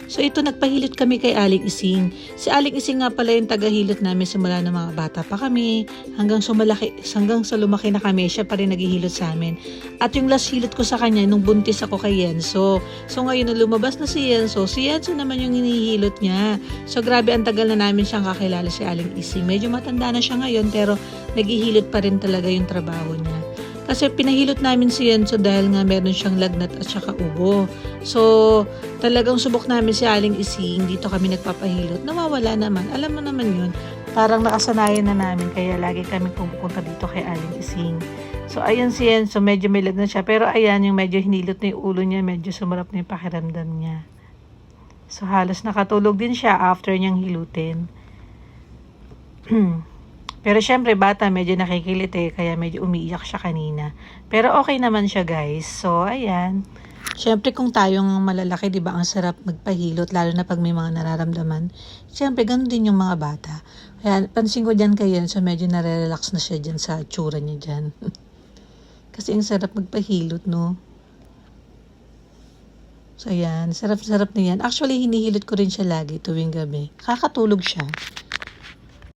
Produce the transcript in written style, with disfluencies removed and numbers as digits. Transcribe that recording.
So ito, nagpahilot kami kay Aling Ising. Si Aling Ising nga pala yung tagahilot namin simula ng mga bata pa kami hanggang sa lumaki na kami, siya pa rin naghihilot sa amin. At yung last hilot ko sa kanya nung buntis ako kay Yenso. So ngayon na lumabas na si Yenso naman yung hinihilot niya. So grabe, ang tagal na namin siyang kakilala si Aling Ising. Medyo matanda na siya ngayon pero naghihilot pa rin talaga yung trabaho niya. Kasi pinahilot namin si Yenso dahil nga meron siyang lagnat at saka ubo. So, talagang subok namin si Aling Ising. Dito kami nagpapahilot. Nawawala naman. Alam mo naman yun. Parang nakasanayan na namin. Kaya lagi kami pupunta dito kay Aling Ising. So, ayan si Yenso. Medyo may lagnat siya. Pero ayan, yung medyo hinilot na yung ulo niya. Medyo sumarap na yung pakiramdam niya. So, halos nakatulog din siya after niyang hilutin. Pero syempre bata, medyo nakikilit kaya medyo umiiyak siya kanina. Pero okay naman siya guys. So ayan. Syempre kung tayong malalaki, di ba, ang sarap magpahilot lalo na pag may mga nararamdaman. Syempre ganun din yung mga bata. Kaya pansin ko dyan kayo, so medyo nare-relax na siya dyan sa tsura niya dyan. Kasi ang sarap magpahilot, no? So ayan, sarap-sarap na yan. Actually hinihilot ko rin siya lagi tuwing gabi. Kakatulog siya.